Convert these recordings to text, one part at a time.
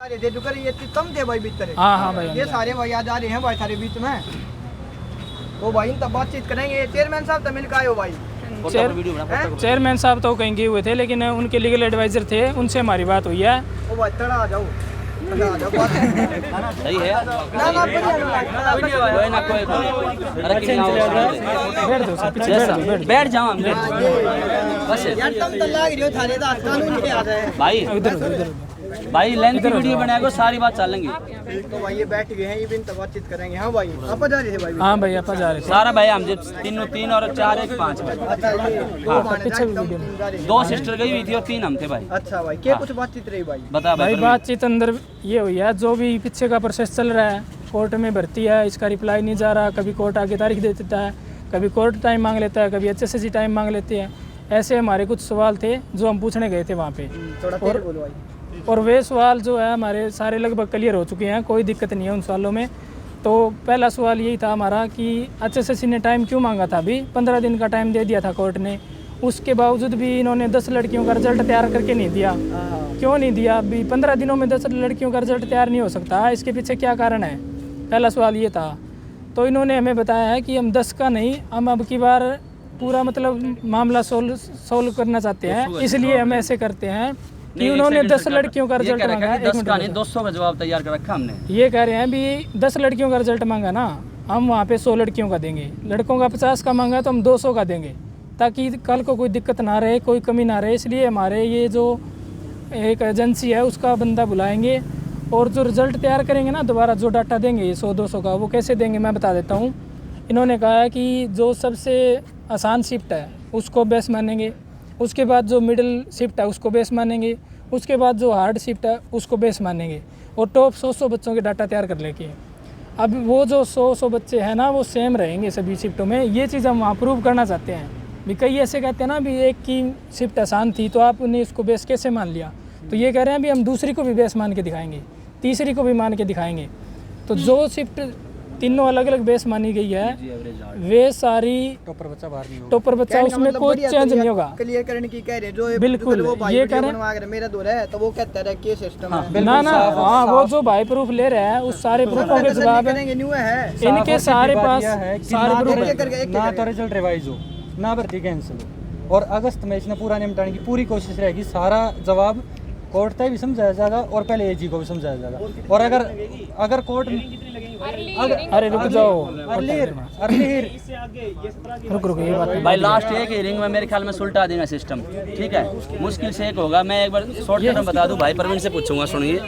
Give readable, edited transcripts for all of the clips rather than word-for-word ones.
अरे दे दुकर ये कम थे भाई भीतर। हाँ भाई ये सारे भाई आज आ रहे हैं भाई सारे बीच में, तो भाई इन तब बातचीत करेंगे। चेयरमैन साहब तमिल का आयो भाई। चेयरमैन साहब तो कहीं गए हुए थे, लेकिन उनके लीगल एडवाइजर थे, उनसे हमारी बात हुई है। ओ भाई तड़ा आ जाओ, सही है ना ना कोई ना कोई बैठ जाओ बस यार तुम तो लाग रही हो थाने दा कानून के आ जाए भाई भाई लेंथ की वीडियो बनाएगा सारी बात चलेंगी। तो भाई ये बैठ गए हैं, ये भी इन तब बातचीत करेंगे। हाँ भाई आप जा रहे थे भाई? हाँ भाई आप जा रहे थे सारा भाई हम जब तीनों 3 और 4 1 5 भाई। अच्छा ये दो भाने जा एकदम तीन जा रहे हैं। 2 सिस्टर गई हुई थी और 3 हम थे भाई। अच्छा भाई क्या कुछ बातचीत रही भाई? बता भाई बातचीत अंदर ये हुई है, जो भी पीछे का प्रोसेस चल रहा है, कोर्ट में भर्ती है, इसका रिप्लाई नहीं जा रहा, कभी कोर्ट आगे तारीख दे देता है, कभी कोर्ट टाइम मांग लेता है, कभी HSSC टाइम मांग लेते हैं। ऐसे हमारे कुछ सवाल थे जो हम पूछने गए थे वहाँ पे, थोड़ा तेज बोलो भाई। और वे सवाल जो है हमारे सारे लगभग क्लियर हो चुके हैं, कोई दिक्कत नहीं है उन सवालों में। तो पहला सवाल यही था हमारा कि HSSC ने टाइम क्यों मांगा था? अभी 15 दिन का टाइम दे दिया था कोर्ट ने, उसके बावजूद भी इन्होंने 10 लड़कियों का रिजल्ट तैयार करके नहीं दिया। क्यों नहीं दिया? अभी 15 दिनों में 10 लड़कियों का रिजल्ट तैयार नहीं हो सकता, इसके पीछे क्या कारण है? पहला सवाल ये था। तो इन्होंने हमें बताया है कि हम 10 का नहीं, हम अब की बार पूरा मतलब मामला सोल्व करना चाहते हैं, इसलिए हम ऐसे करते हैं कि उन्होंने 10 लड़कियों का रिजल्ट मांगा है। 10 का नहीं 200 का जवाब तैयार कर रखा हमने। ये कह रहे हैं भी 10 लड़कियों का रिजल्ट मांगा ना, हम वहाँ पे 100 लड़कियों का देंगे, लड़कों का 50 का मांगा तो हम 200 का देंगे, ताकि कल को कोई दिक्कत ना रहे, कोई कमी ना रहे। इसलिए हमारे ये जो एक एजेंसी है उसका बंदा बुलाएंगे, और जो रिजल्ट तैयार करेंगे ना दोबारा जो डाटा देंगे 100-200 का, वो कैसे देंगे मैं बता देता हूँ। इन्होंने कहा है कि जो सबसे आसान शिफ्ट है उसको बेस मानेंगे, उसके बाद जो मिडिल शिफ्ट है उसको बेस मानेंगे, उसके बाद जो हार्ड शिफ्ट है उसको बेस मानेंगे, और टॉप 100 बच्चों के डाटा तैयार कर लेके। अब वो जो 100 बच्चे हैं ना वो सेम रहेंगे सभी शिफ्टों में, ये चीज़ हम वहाँ प्रूव करना चाहते हैं। भी कई ऐसे कहते हैं ना भी एक की शिफ्ट आसान थी तो आपने इसको बेस कैसे मान लिया, तो ये कह रहे हैं भी हम दूसरी को भी बेस मान के दिखाएंगे, तीसरी को भी मान के दिखाएंगे। तो जो शिफ्ट तीनों अलग अलग बेस मानी गई है वे सारी टॉपर बच्चा उसमें कोई चेंज नहीं होगा। क्लियर करने की कह रहे हैं जो बिल्कुल ये कह रहे हैं मेरा दो है तो वो कहता है कि सिस्टम है ना ना। हाँ वो जो भाई प्रूफ ले रहे हैं उस सारे प्रूफों के जवाब इनके सारे पास सारे प्रूफ। ना तो रिजल्ट रिवाइज हो ना भर्ती कैंसिल हो, और अगस्त में इसने पूरा निपटाने की पूरी कोशिश रहेगी। सारा जवाब कोर्ट तक भी समझाया जाएगा और पहले AG को भी समझाया जाएगा। और अगर कोर्ट अरे रुक जाओ रुक ये बात भाई लास्ट एक हियरिंग में मेरे ख्याल में सुलटा देगा सिस्टम, ठीक है, मुश्किल से एक होगा। मैं एक बार शॉर्टकट में बता दूं, भाई प्रवीण से पूछूंगा। सुनिए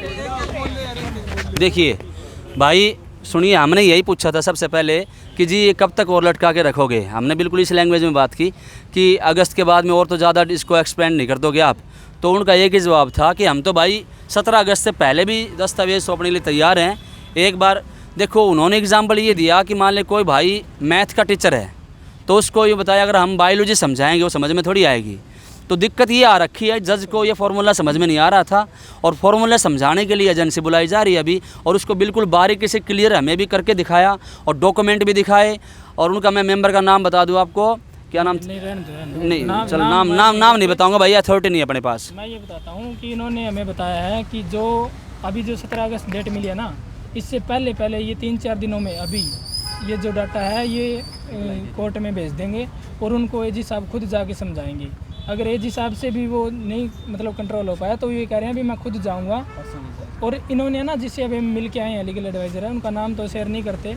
देखिए भाई सुनिए, हमने यही पूछा था सबसे पहले कि जी ये कब तक और लटका के रखोगे। हमने बिल्कुल इस लैंग्वेज में बात की कि अगस्त के बाद में और तो ज़्यादा इसको एक्सपेंड नहीं कर दोगे आप। तो उनका एक ही जवाब था कि हम तो भाई 17 अगस्त से पहले भी दस्तावेज सौंपने के लिए तैयार हैं। एक बार देखो उन्होंने एग्जाम्पल ये दिया कि मान ले कोई भाई मैथ का टीचर है तो उसको ये बताया अगर हम बायोलॉजी समझाएंगे वो समझ में थोड़ी आएगी। तो दिक्कत ये आ रखी है, जज को ये फार्मूला समझ में नहीं आ रहा था और फार्मूला समझाने के लिए एजेंसी बुलाई जा रही है अभी, और उसको बिल्कुल बारीकी से क्लियर हमें भी करके दिखाया और डॉक्यूमेंट भी दिखाए। और उनका मैं मेंबर का नाम बता दूं आपको, क्या नाम? नहीं चलो नाम नहीं बताऊंगा भाई, अथॉरिटी नहीं है अपने पास। मैं ये बताता हूँ कि इन्होंने हमें बताया है कि जो अभी जो 17 अगस्त डेट मिली है ना, इससे पहले ये 3-4 दिनों में अभी ये जो डाटा है ये कोर्ट में भेज देंगे और उनको AG साहब खुद जाके समझाएंगे। अगर AG साहब से भी वो नहीं मतलब कंट्रोल हो पाया तो ये कह रहे हैं भी मैं खुद जाऊंगा। और इन्होंने ना जिससे अभी हम मिल के आए हैं लीगल एडवाइज़र है, उनका नाम तो शेयर नहीं करते,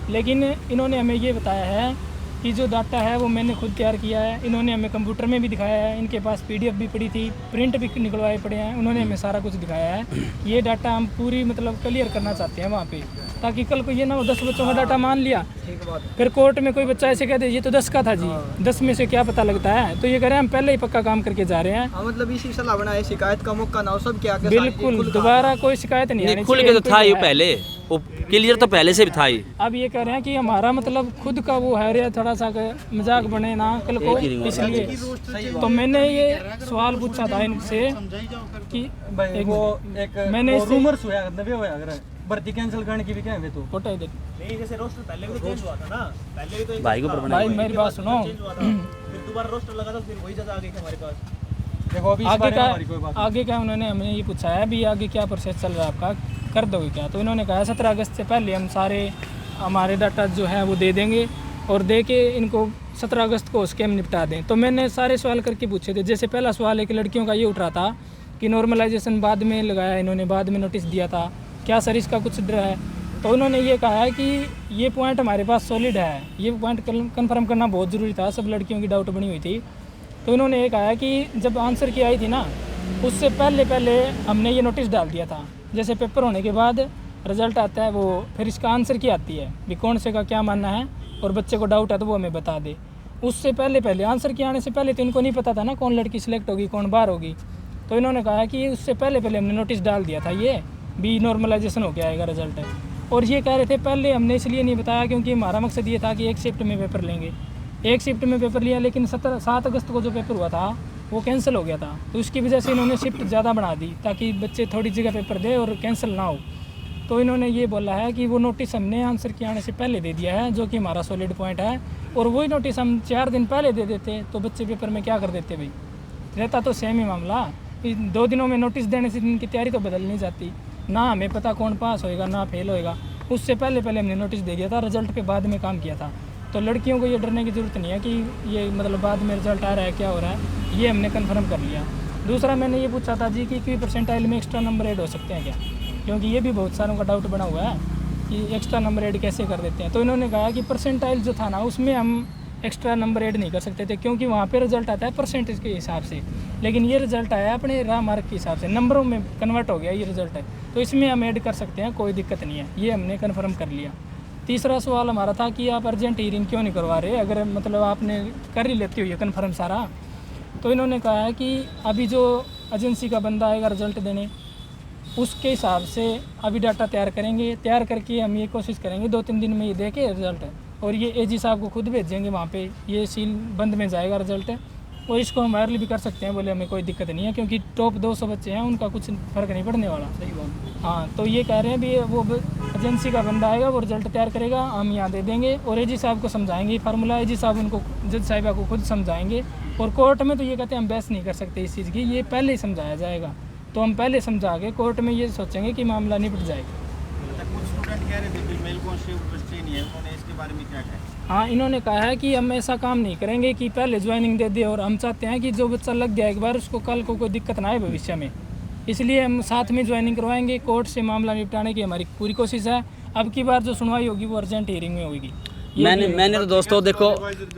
लेकिन इन्होंने हमें ये बताया है कि जो डाटा है वो मैंने खुद तैयार किया है। इन्होंने हमें कंप्यूटर में भी दिखाया है, इनके पास PDF भी पड़ी थी, प्रिंट भी निकलवाए पड़े हैं, उन्होंने हमें सारा कुछ दिखाया है। ये डाटा हम पूरी मतलब क्लियर करना चाहते हैं वहाँ पे, ताकि कल को ये ना हो 10 बच्चों का डाटा मान लिया फिर कोर्ट में कोई बच्चा ऐसे कहते ये तो 10 का था जी, 10 में से क्या पता लगता है। तो ये कह रहे हैं हम पहले ही पक्का काम करके जा रहे हैं। मतलब इसी सलाह बनाए, शिकायत का मौका ना हो सब क्या बिल्कुल दोबारा कोई शिकायत नहीं खुल के तो था ही पहले, वो क्लियर तो पहले से भी था ही। अब ये कह रहे हैं कि हमारा मतलब खुद का वो है रे थोड़ा सा मजाक बने ना कल को, इसलिए तो मैंने ये सवाल पूछा था इनसे कि मैंने रूमर्स हुआ भर्ती कैंसिल करने की भी क्या है तो फोटो इधर नहीं, जैसे रोस्टर पहले भी तो चेंज हुआ था ना, पहले भी तो भाई को भाई मेरी बात सुनो, फिर दोबारा रोस्टर लगा था, फिर वही जगह आ गई हमारे पास। देखो अभी इस आगे बारे में का हमारी कोई बात आगे का उन्होंने हमने ये पूछा है भी आगे क्या प्रोसेस चल रहा है आपका, कर दोगे क्या? तो इन्होंने कहा 17 अगस्त से पहले हम सारे हमारे डाटा जो है वो दे देंगे और दे के इनको 17 अगस्त को उसके हम निपटा दें। तो मैंने सारे सवाल करके पूछे थे। जैसे पहला सवाल एक लड़कियों का ये उठ रहा था कि नॉर्मलाइजेशन बाद में लगाया इन्होंने, बाद में नोटिस दिया था, क्या सर इसका कुछ डर है? तो उन्होंने ये कहा है कि ये पॉइंट हमारे पास सॉलिड है, ये पॉइंट कंफर्म करना बहुत ज़रूरी था, सब लड़कियों की डाउट बनी हुई थी। तो इन्होंने ये कहा है कि जब आंसर की आई थी ना उससे पहले हमने ये नोटिस डाल दिया था। जैसे पेपर होने के बाद रिजल्ट आता है वो फिर इसका आंसर की आती है भी कौन से का क्या मानना है और बच्चे को डाउट है तो वो हमें बता दे। उससे पहले आंसर के आने से पहले तो इनको नहीं पता था ना कौन लड़की सिलेक्ट होगी कौन बाहर होगी। तो इन्होंने कहा कि उससे पहले हमने नोटिस डाल दिया था ये भी नॉर्मलाइजेशन हो गया आएगा रिजल्ट है। और ये कह रहे थे पहले हमने इसलिए नहीं बताया क्योंकि हमारा मकसद ये था कि एक शिफ्ट में पेपर लेंगे, एक शिफ्ट में पेपर लिया, लेकिन 7 अगस्त को जो पेपर हुआ था वो कैंसिल हो गया था। तो उसकी वजह से इन्होंने शिफ्ट ज़्यादा बढ़ा दी ताकि बच्चे थोड़ी जगह पेपर दे और कैंसिल ना हो। तो इन्होंने ये बोला है कि वो नोटिस हमने आंसर के आने से पहले दे दिया है जो कि हमारा सॉलिड पॉइंट है, और वही नोटिस हम 4 दिन पहले दे देते तो बच्चे पेपर में क्या कर देते भाई, रहता तो सेम ही मामला। 2 दिनों में नोटिस देने से इनकी तैयारी तो बदल नहीं जाती, ना हमें पता कौन पास होएगा ना फेल होएगा। उससे पहले हमने नोटिस दे दिया था, रिजल्ट पे बाद में काम किया था। तो लड़कियों को ये डरने की ज़रूरत नहीं है कि ये मतलब बाद में रिजल्ट आ रहा है क्या हो रहा है, ये हमने कन्फर्म कर लिया। दूसरा मैंने ये पूछा था जी कि परसेंटाइल में एक्स्ट्रा नंबर ऐड हो सकते हैं क्या, क्योंकि ये भी बहुत सारों का डाउट बना हुआ है कि एक्स्ट्रा नंबर ऐड कैसे कर देते हैं। तो इन्होंने कहा कि परसेंटाइल जो था ना उसमें हम एक्स्ट्रा नंबर ऐड नहीं कर सकते थे क्योंकि वहाँ पे रिजल्ट आता है परसेंटेज के हिसाब से, लेकिन ये रिजल्ट आया अपने रॉ मार्क के हिसाब से, नंबरों में कन्वर्ट हो गया ये रिजल्ट है, तो इसमें हम ऐड कर सकते हैं, कोई दिक्कत नहीं है, ये हमने कन्फर्म कर लिया। तीसरा सवाल हमारा था कि आप अर्जेंट हीयरिंग क्यों नहीं करवा रहे, अगर मतलब आपने कर ही लेते हो ये कन्फर्म सारा। तो इन्होंने कहा है कि अभी जो एजेंसी का बंदा आएगा रिजल्ट देने उसके हिसाब से अभी डाटा तैयार करेंगे, तैयार करके हम ये कोशिश करेंगे 2-3 दिन में ये दे के रिजल्ट, और ये एजी साहब को खुद भेजेंगे वहाँ पे, ये सील बंद में जाएगा रिजल्ट, और इसको हम वायरली भी कर सकते हैं, बोले हमें कोई दिक्कत नहीं है क्योंकि टॉप 200 बच्चे हैं उनका कुछ फ़र्क नहीं पड़ने वाला। सही बात। हाँ, तो ये कह रहे हैं भी वो एजेंसी का बंदा आएगा वो रिजल्ट तैयार करेगा, हम यहाँ दे देंगे और एजी साहब को समझाएंगे फार्मूला, एजी साहब उनको जज साहिबा को खुद समझाएंगे। और कोर्ट में तो ये कहते हैं हम बहस नहीं कर सकते इस चीज़ की, ये पहले ही समझाया जाएगा, तो हम पहले समझा के कोर्ट में ये सोचेंगे कि मामला निपट जाएगा। कुछ स्टूडेंट कह रहे थे कि मेल कांस्टेबल नहीं है, उन्होंने इसके बारे में क्या कहा? हाँ, इन्होंने कहा है कि हम ऐसा काम नहीं करेंगे कि पहले ज्वाइनिंग दे दे, और हम चाहते हैं कि जो बच्चा लग गया एक बार उसको कल को कोई दिक्कत ना आए भविष्य में, इसलिए हम साथ में ज्वाइनिंग करवाएंगे। कोर्ट से मामला निपटाने की हमारी पूरी कोशिश है। अब की बार जो सुनवाई होगी वो अर्जेंट हियरिंग में होगी। मैंने तो दोस्तों देखो,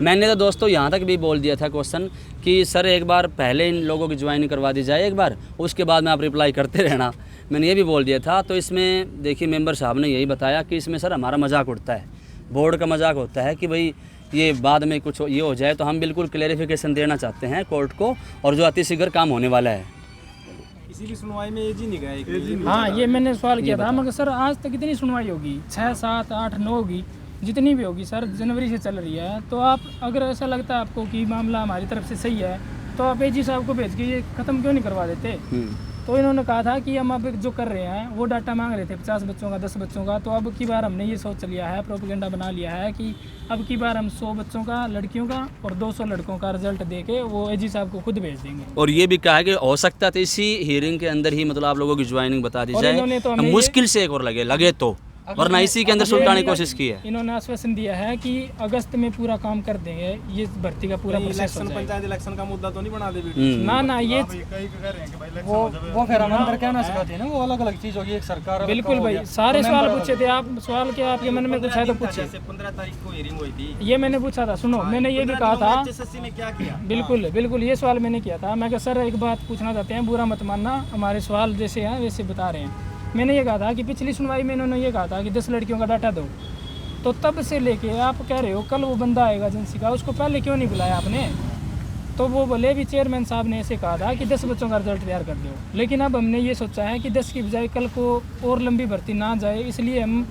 मैंने तो दोस्तों यहाँ तक भी बोल दिया था क्वेश्चन कि सर एक बार पहले इन लोगों की ज्वाइनिंग करवा दी जाए एक बार, उसके बाद में आप रिप्लाई करते रहना, मैंने ये भी बोल दिया था। तो इसमें देखिए मेंबर साहब ने यही बताया कि इसमें सर हमारा मजाक उड़ता है, बोर्ड का मजाक होता है कि भाई ये बाद में कुछ ये हो जाए, तो हम बिल्कुल क्लैरिफिकेशन देना चाहते हैं कोर्ट को, और जो अतिशीघ्र काम होने वाला है। किसी भी सुनवाई में एजी नहीं गया। हाँ, ये मैंने सवाल किया था, मगर सर आज तक कितनी सुनवाई होगी, 6, 7, 8, 9 होगी, जितनी भी होगी सर, जनवरी से चल रही है। तो आप अगर ऐसा लगता है आपको कि मामला हमारी तरफ से सही है तो आप एजी साहब को भेज के ये ख़त्म क्यों नहीं करवा देते। तो इन्होंने कहा था कि हम अब जो कर रहे हैं वो डाटा मांग रहे थे 50 बच्चों का, 10 बच्चों का, तो अब की बार हमने ये सोच लिया है, प्रोपेगेंडा बना लिया है कि अब की बार हम 100 बच्चों का लड़कियों का और 200 लड़कों का रिजल्ट दे के वो एजी साहब को खुद भेज देंगे। और ये भी कहा है कि हो सकता था इसी हियरिंग के अंदर ही मतलब आप लोगों की ज्वाइनिंग बता दी इन्होंने तो जाए, हमें मुश्किल से एक और लगे तो, वरना इसी के अंदर सुलटाने की कोशिश की है। इन्होंने आश्वासन दिया है कि अगस्त में पूरा काम कर देंगे, ये भर्ती का पूरा प्रोसेस हो जाएगा। पंचायत इलेक्शन का मुद्दा तो नहीं बना दे ना ये वो फिर हम अंदर कहना सिखाते हैं ना, वो अलग अलग चीज़ होगी, एक सरकार। बिल्कुल भाई, सारे सवाल पूछे थे आप, सवाल क्या आपके मन में कुछ है तो पूछे। 15 तारीख को हियरिंग हुई थी, ये मैंने पूछा था, सुनो मैंने ये भी कहा था, एसएससी ने क्या किया। बिल्कुल ये सवाल मैंने किया था। मैं कहा सर एक बात पूछना चाहते हैं, बुरा मत मानना, हमारे सवाल जैसे हैं वैसे बता रहे हैं। मैंने ये कहा था कि पिछली सुनवाई में इन्होंने ये कहा था कि 10 लड़कियों का डाटा दो, तो तब से लेके आप कह रहे हो कल वो बंदा आएगा एजेंसी का, उसको पहले क्यों नहीं बुलाया आपने। तो वो बोले भी चेयरमैन साहब ने ऐसे कहा था कि 10 बच्चों का रिजल्ट तैयार कर दो, लेकिन अब हमने ये सोचा है कि 10 की बजाय कल को और लंबी भर्ती ना जाए, इसलिए हम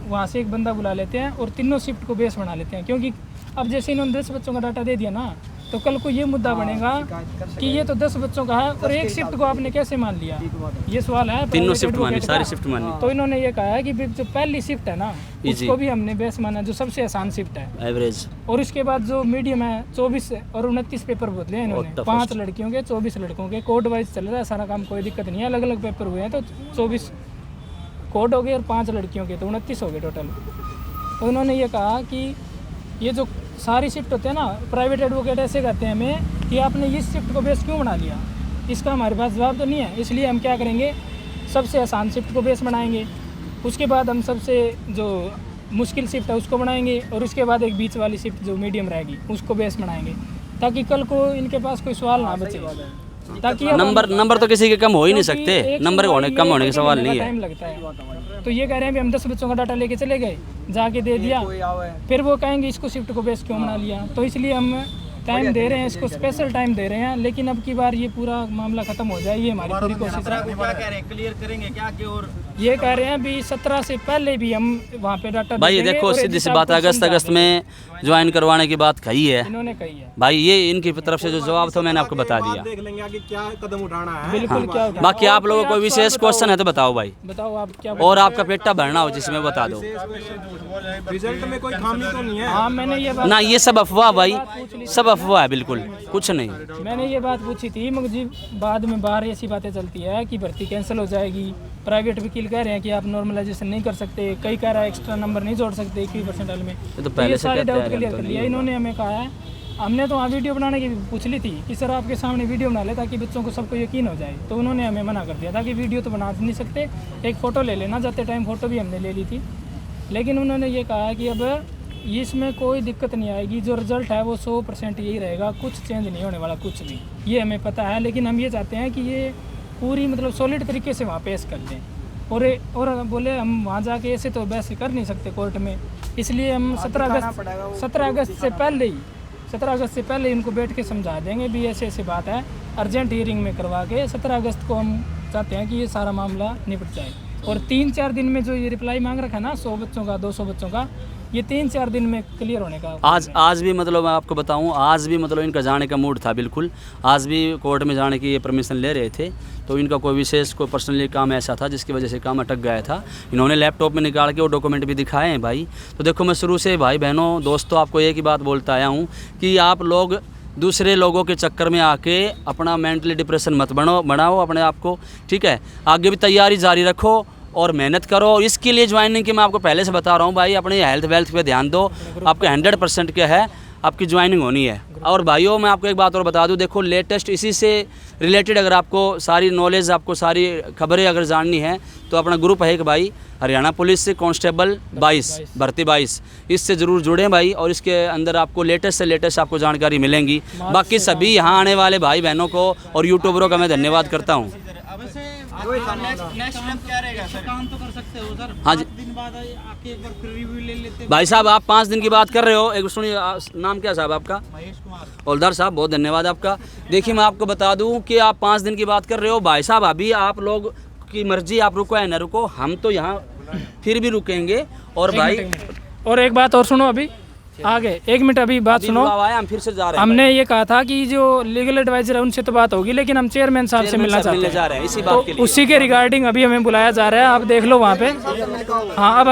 वहाँ से एक बंदा बुला लेते हैं और तीनों शिफ्ट को बेस बना लेते हैं। क्योंकि अब जैसे इन्होंने 10 बच्चों का डाटा दे दिया ना, तो कल को ये मुद्दा बनेगा कि ये तो 10 बच्चों का है और एक शिफ्ट को आपने कैसे मान लिया, ये सवाल है। तीनों private शिफ्ट मानी, advocate सारी का। शिफ्ट मानी। तो इन्होंने ये कहा है कि जो पहली शिफ्ट है ना उसको भी हमने बेस माना, जो सबसे आसान शिफ्ट है एवरेज। और उसके बाद जो मीडियम है 24 और 29 पेपर बदले हैं इन्होंने, और 5 लड़कियों के 24 लड़कों के, कोड वाइज चल रहा है सारा काम, कोई दिक्कत नहीं है। अलग अलग पेपर हुए हैं तो 24 कोड हो गए और 5 लड़कियों के तो 29 हो गए टोटल। तो उन्होंने ये कहा कि ये जो सारी शिफ्ट होते हैं ना, प्राइवेट एडवोकेट ऐसे कहते हैं हमें कि आपने इस शिफ्ट को बेस क्यों बना लिया, इसका हमारे पास जवाब तो नहीं है। इसलिए हम क्या करेंगे, सबसे आसान शिफ्ट को बेस बनाएंगे, उसके बाद हम सबसे जो मुश्किल शिफ्ट है उसको बनाएंगे और उसके बाद एक बीच वाली शिफ्ट जो मीडियम रहेगी उसको बेस बनाएंगे, ताकि कल को इनके पास कोई सवाल ना बचे। ताकि अब नंबर तो किसी के कम हो ही नहीं क्योंकि सकते, एक नंबर सवाल कम होने में का सवाल नहीं टाइम है। लगता है। तो ये कह रहे हैं भी हम 10 बच्चों का डाटा लेके चले गए, जाके दे दिया, कोई आवे फिर वो कहेंगे इसको शिफ्ट को बेस क्यों बना लिया। तो इसलिए हम टाइम दे रहे हैं, इसको स्पेशल टाइम दे रहे हैं, लेकिन अब की बार ये पूरा मामला खत्म हो जाए, ये हमारी पूरी कोशिश है। वो क्या कह रहे हैं, क्लियर करेंगे क्या कि और ये कह रहे हैं भी 17 से पहले भी हम वहाँ पे डाटा भाई देंगे देखो और सीधी सी एडिट बात, आपको अगस्त समझा में ज्वाइन करवाने की बात कही है इन्होंने कही है। भाई, ये इनकी तरफ से जो जवाब था मैंने आपको बता दिया। देख लेंगे आगे क्या कदम उठाना है। बिल्कुल क्या होगा। बाकी आप लोगों को कोई कोई विशेष सवाल क्वेश्चन है तो बताओ भाई, बताओ आप क्या और आपका पेटा भरना हो जिसमें बता दो। रिजल्ट में कोई खामी तो नहीं है। हाँ मैंने ये बात ना ये सब अफवाह भाई, सब अफवाह है, बिल्कुल कुछ नहीं। मैंने ये बात पूछी थी, मगर जी बाद में बाहर ऐसी बातें चलती है कि भर्ती कैंसिल हो जाएगी। प्राइवेट वकील कह रहे हैं कि आप नॉर्मलाइजेशन नहीं कर सकते, कई कह रहा है एक्स्ट्रा नंबर नहीं जोड़ सकते 21% में। तो पहले ये से सारे कहते डाउट हैं, क्लियर तो कर नहीं लिया। है। इन्होंने हमें कहा है, हमने तो वहाँ वीडियो बनाने की पूछ ली थी कि सर आपके सामने वीडियो बना ले ताकि बच्चों को सबको यकीन हो जाए। तो उन्होंने हमें मना कर दिया था कि वीडियो तो बना नहीं सकते, एक फ़ोटो ले लेना। जाते टाइम फ़ोटो भी हमने ले ली थी, लेकिन उन्होंने ये कहा है कि अब इसमें कोई दिक्कत नहीं आएगी, जो रिज़ल्ट है वो 100% यही रहेगा, कुछ चेंज नहीं होने वाला कुछ भी, ये हमें पता है। लेकिन हम ये चाहते हैं कि ये पूरी मतलब सॉलिड तरीके से वहाँ पेश कर दें। और बोले हम वहाँ जाके ऐसे तो बहस कर नहीं सकते कोर्ट में, इसलिए हम 17 अगस्त से पहले ही 17 अगस्त से पहले इनको बैठ के समझा देंगे भी ऐसे ऐसे बात है, अर्जेंट हियरिंग में करवा के 17 अगस्त को हम चाहते हैं कि ये सारा मामला निपट जाए। और 3-4 दिन में जो ये रिप्लाई मांग रखा है ना 100 बच्चों का 200 बच्चों का, ये 3-4 दिन में क्लियर होने का। आज भी मतलब मैं आपको बताऊं, आज भी मतलब इनका जाने का मूड था बिल्कुल, आज भी कोर्ट में जाने की ये परमिशन ले रहे थे। तो इनका कोई विशेष कोई पर्सनली काम ऐसा था जिसकी वजह से काम अटक गया था। इन्होंने लैपटॉप में निकाल के वो डॉक्यूमेंट भी दिखाए हैं भाई। तो देखो मैं शुरू से भाई बहनों दोस्तों आपको एक ही बात बोलता आया हूँ कि आप लोग दूसरे लोगों के चक्कर में आके अपना मेंटली डिप्रेशन मत बनाओ अपने आप को, ठीक है। आगे भी तैयारी जारी रखो और मेहनत करो। और इसके लिए ज्वाइनिंग की मैं आपको पहले से बता रहा हूँ भाई, अपने हेल्थ वेल्थ पे ध्यान दो, आपके 100% क्या है आपकी ज्वाइनिंग होनी है। और भाइयों मैं आपको एक बात और बता दूं, देखो लेटेस्ट इसी से रिलेटेड अगर आपको सारी नॉलेज, आपको सारी खबरें अगर जाननी है तो अपना ग्रुप है एक भाई, हरियाणा पुलिस से कांस्टेबल 22 भर्ती 22, इससे ज़रूर जुड़ें भाई। और इसके अंदर आपको लेटेस्ट से लेटेस्ट आपको जानकारी मिलेंगी। बाकी सभी यहाँ आने वाले भाई बहनों को और यूट्यूबरों का मैं धन्यवाद करता हूँ। नेक्स्ट स्टेप क्या रहेगा सर? काम तो कर सकते हो सर। हाँ जी। 5 दिन बाद आके एक बार फिर रिव्यू ले लेते। भाई साहब आप 5 दिन की बात कर रहे हो, एक सुनिए नाम क्या साहब आपका? महेश कुमार। हवलदार साहब बहुत धन्यवाद आपका। देखिए मैं आपको बता दूं कि आप 5 दिन की बात कर रहे हो भाई साहब, अभी आप लोग की मर्जी, आप रुको या न रुको, हम तो यहाँ फिर भी रुकेंगे। और भाई और एक बात और सुनो, अभी आगे 1 मिनट अभी बात अभी सुनो। जवाब आया, हम फिर से जा रहे हैं। हमने ये कहा था कि जो लीगल एडवाइजर है उनसे तो बात होगी, लेकिन हम चेयरमैन साहब से चेयरमैन मिलना साहब मिलने चाहते जा हैं। रहे हैं इसी तो बात के लिए। उसी के रिगार्डिंग अभी हमें बुलाया जा रहा है, आप देख लो वहाँ पे। हाँ अब